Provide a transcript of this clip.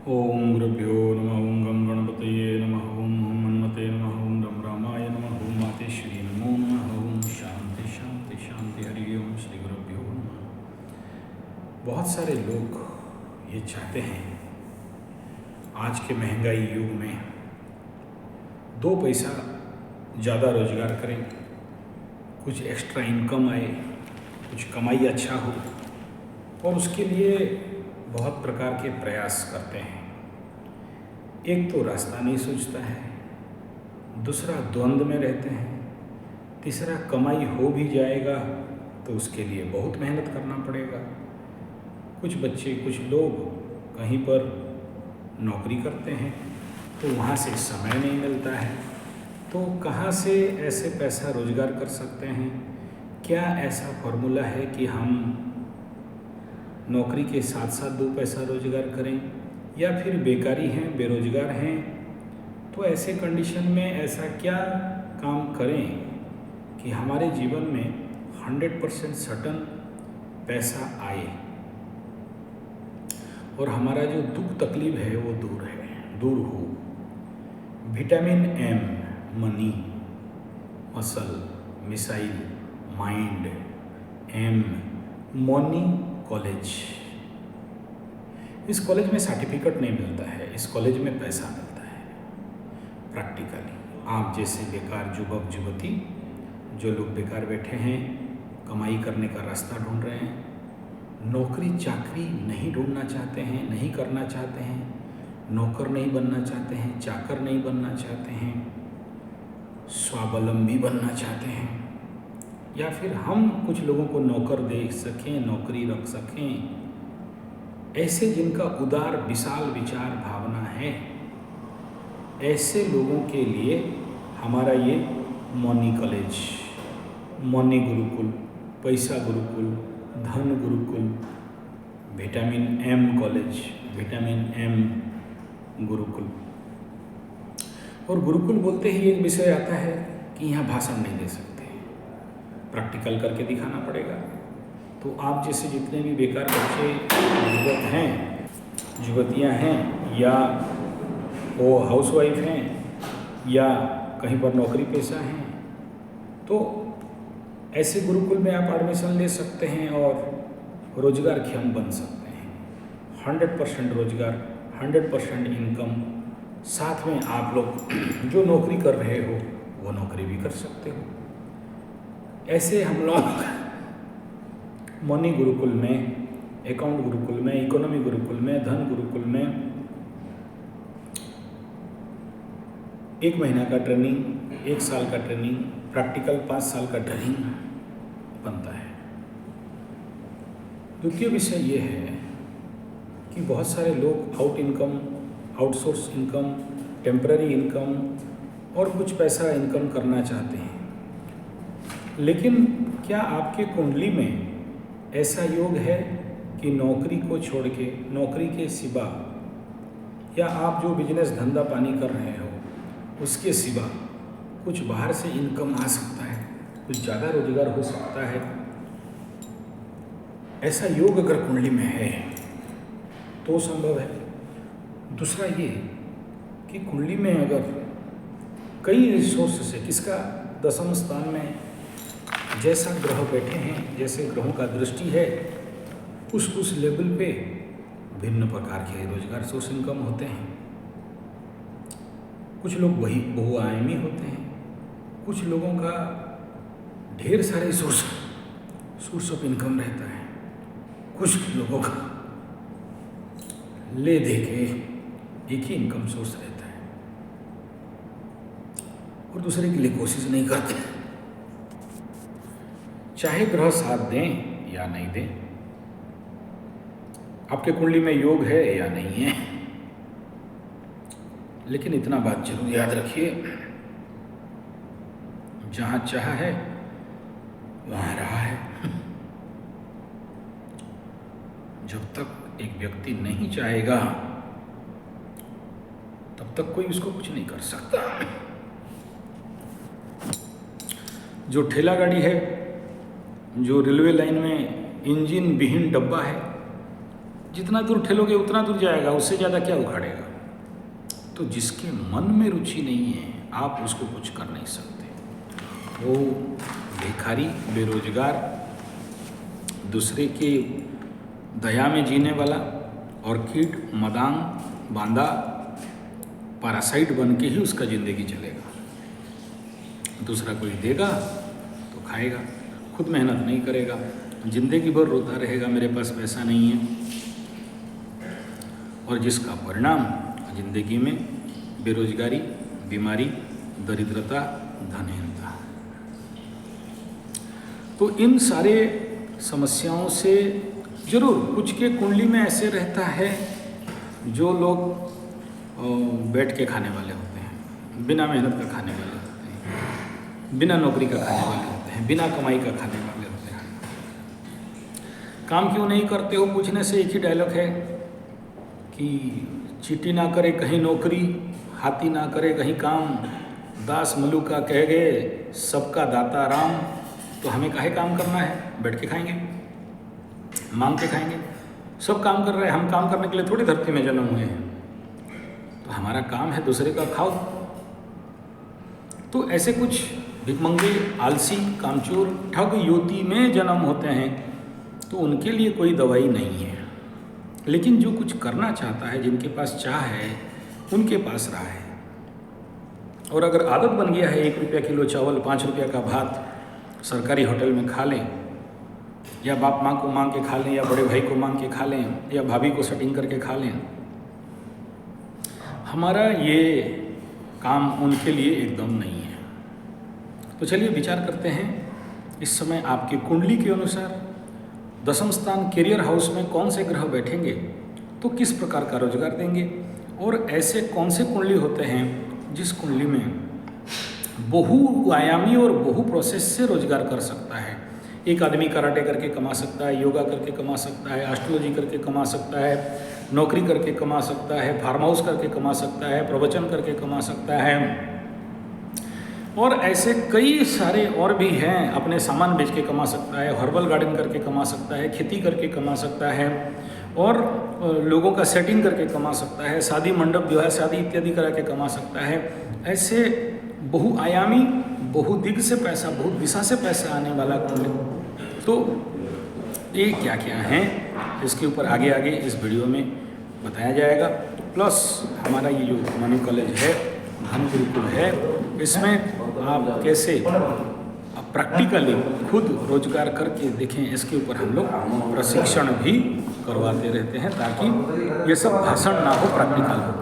ओम गुरुभ्यो नमः। ओम गम गणपतये नमः। ओम हनुमते नमः। ओम रम रामाय नमः। ओम मातेश्वरी नमो नमः। ओम शांति शांति शांति। हरि ओम। श्री गुरुभ्यो नमः। बहुत सारे लोग ये चाहते हैं आज के महंगाई युग में दो पैसा ज़्यादा रोजगार करें, कुछ एक्स्ट्रा इनकम आए, कुछ कमाई अच्छा हो, और उसके लिए बहुत प्रकार के प्रयास करते हैं। एक तो रास्ता नहीं सूझता है, दूसरा द्वंद्व में रहते हैं, तीसरा कमाई हो भी जाएगा तो उसके लिए बहुत मेहनत करना पड़ेगा। कुछ बच्चे, कुछ लोग कहीं पर नौकरी करते हैं तो वहाँ से समय नहीं मिलता है, तो कहाँ से ऐसे पैसा रोजगार कर सकते हैं? क्या ऐसा फॉर्मूला है कि हम नौकरी के साथ साथ दो पैसा रोजगार करें, या फिर बेकारी हैं, बेरोजगार हैं, तो ऐसे कंडीशन में ऐसा क्या काम करें कि हमारे जीवन में 100% सर्टन पैसा आए और हमारा जो दुख तकलीफ है वो दूर हो। Vitamin M, money, muscle, missile, mind, M, money college. इस कॉलेज में सर्टिफिकेट नहीं मिलता है, इस कॉलेज में पैसा मिलता है प्रैक्टिकली। आप जैसे बेकार युवक युवती, जो लोग बेकार बैठे हैं, कमाई करने का रास्ता ढूंढ रहे हैं, नौकरी चाकरी नहीं ढूंढना चाहते हैं, नहीं करना चाहते हैं, नौकर नहीं बनना चाहते हैं, चाकर नहीं बनना चाहते हैं, स्वावलंबी बनना चाहते हैं, या फिर हम कुछ लोगों को नौकर दे सकें, नौकरी रख सकें, ऐसे जिनका उदार विशाल विचार भावना है, ऐसे लोगों के लिए हमारा ये मनी कॉलेज, मनी गुरुकुल, पैसा गुरुकुल, धन gurukul, vitamin M college, vitamin M gurukul. और गुरुकुल बोलते ही एक विषय आता है कि यहाँ भाषण नहीं दे सकते, प्रैक्टिकल करके दिखाना पड़ेगा। तो आप जैसे जितने भी बेकार बच्चे, युवक हैं, युवतियाँ हैं, या वो हाउसवाइफ हैं, या कहीं पर नौकरी पेशा हैं, तो ऐसे गुरुकुल में आप एडमिशन ले सकते हैं और रोजगारक्षम बन सकते हैं। 100% रोजगार, 100% इनकम, साथ में आप लोग जो नौकरी कर रहे हो वो नौकरी भी कर सकते हो। ऐसे हम लोग मनी गुरुकुल में, अकाउंट गुरुकुल में, इकोनॉमी गुरुकुल में, धन गुरुकुल में 1 महीना का ट्रेनिंग, 1 साल का ट्रेनिंग, प्रैक्टिकल 5 साल का ट्रेनिंग बनता है। द्वितीय विषय ये है कि बहुत सारे लोग आउटसोर्स इनकम, टेम्पररी इनकम और कुछ पैसा इनकम करना चाहते हैं, लेकिन क्या आपके कुंडली में ऐसा योग है कि नौकरी को छोड़ के, नौकरी के सिवा, या आप जो बिजनेस धंधा पानी कर रहे हो उसके सिवा कुछ बाहर से इनकम आ सकता है, कुछ ज़्यादा रोजगार हो सकता है? ऐसा योग अगर कुंडली में है तो संभव है। दूसरा ये कि कुंडली में अगर कई रिसोर्स से, किसका 10वें स्थान में जैसा ग्रह बैठे हैं, जैसे ग्रहों का दृष्टि है, उस लेवल पे भिन्न प्रकार के रोजगार सोर्स इनकम होते हैं। कुछ लोग वही बहुआयामी होते हैं, कुछ लोगों का ढेर सारे सोर्स ऑफ इनकम रहता है, कुछ लोगों का ले दे के एक ही इनकम सोर्स रहता है और दूसरे के लिए कोशिश नहीं करते, चाहे ग्रह साथ दें या नहीं दें। आपके कुंडली में योग है या नहीं है, लेकिन इतना बात जरूर याद रखिए, जहां चाह है वहां रहा है। जब तक एक व्यक्ति नहीं चाहेगा तब तक कोई उसको कुछ नहीं कर सकता। जो ठेला गाड़ी है, जो रेलवे लाइन में इंजन विहीन डब्बा है, जितना दूर ठेलोगे उतना दूर जाएगा, उससे ज़्यादा क्या उखाड़ेगा। तो जिसके मन में रुचि नहीं है आप उसको कुछ कर नहीं सकते। वो भिखारी, बेरोजगार, दूसरे के दया में जीने वाला और कीट, मदांग, बांदा, पैरासाइट बन के ही उसका ज़िंदगी चलेगा। दूसरा कोई देगा तो खाएगा, खुद मेहनत नहीं करेगा, ज़िंदगी भर रोता रहेगा मेरे पास पैसा नहीं है, और जिसका परिणाम ज़िंदगी में बेरोजगारी, बीमारी, दरिद्रता, धनहीनता। तो इन सारे समस्याओं से जरूर कुछ के कुंडली में ऐसे रहता है जो लोग बैठ के खाने वाले होते हैं, बिना मेहनत का खाने वाले होते हैं, बिना नौकरी का खाने वाले होते हैं, बिना कमाई का खाने वाले होते हैं। काम क्यों नहीं करते हो पूछने से एक ही डायलॉग है कि चीटी ना करे कहीं नौकरी, हाथी ना करे कहीं काम, दास मलुका कह गए सबका दाता राम। तो हमें काहे काम करना है, बैठ के खाएंगे, मांग के खाएंगे। सब काम कर रहे हैं, हम काम करने के लिए थोड़ी धरती में जन्म हुए हैं। तो हमारा काम है दूसरे का खाओ। तो ऐसे कुछ भिखमंगे, आलसी, कामचोर, ठग युवती में जन्म होते हैं, तो उनके लिए कोई दवाई नहीं है। लेकिन जो कुछ करना चाहता है, जिनके पास चाह है, उनके पास राह है। और अगर आदत बन गया है 1 रुपया किलो चावल, 5 रुपया का भात सरकारी होटल में खा लें, या बाप माँ को मांग के खा लें, या बड़े भाई को मांग के खा लें, या भाभी को सेटिंग करके खा लें, हमारा ये काम उनके लिए एकदम नहीं है। तो चलिए विचार करते हैं इस समय आपकी कुंडली के अनुसार 10वें स्थान करियर हाउस में कौन से ग्रह बैठेंगे तो किस प्रकार का रोजगार देंगे, और ऐसे कौन से कुंडली होते हैं जिस कुंडली में बहुआयामी और बहु प्रोसेस से रोजगार कर सकता है। एक आदमी कराटे करके कमा सकता है, योगा करके कमा सकता है, एस्ट्रोलॉजी करके कमा सकता है, नौकरी करके कमा सकता है, फार्म हाउस करके कमा सकता है, प्रवचन करके कमा सकता है, और ऐसे कई सारे और भी हैं। अपने सामान बेच के कमा सकता है, हर्बल गार्डन करके कमा सकता है, खेती करके कमा सकता है, और लोगों का सेटिंग करके कमा सकता है, शादी मंडप, विवाह शादी इत्यादि करा के कमा सकता है। ऐसे बहुआयामी, बहुदिग से पैसा, बहुत दिशा से पैसा आने वाला कुंडली। तो ये क्या क्या हैं इसके ऊपर आगे आगे इस वीडियो में बताया जाएगा। प्लस हमारा ये जो मनु कॉलेज है, धन गुरुकुल है, इसमें आप कैसे प्रैक्टिकली खुद रोजगार करके देखें, इसके ऊपर हम लोग प्रशिक्षण भी करवाते रहते हैं, ताकि ये सब भाषण ना हो, प्रैक्टिकल हो।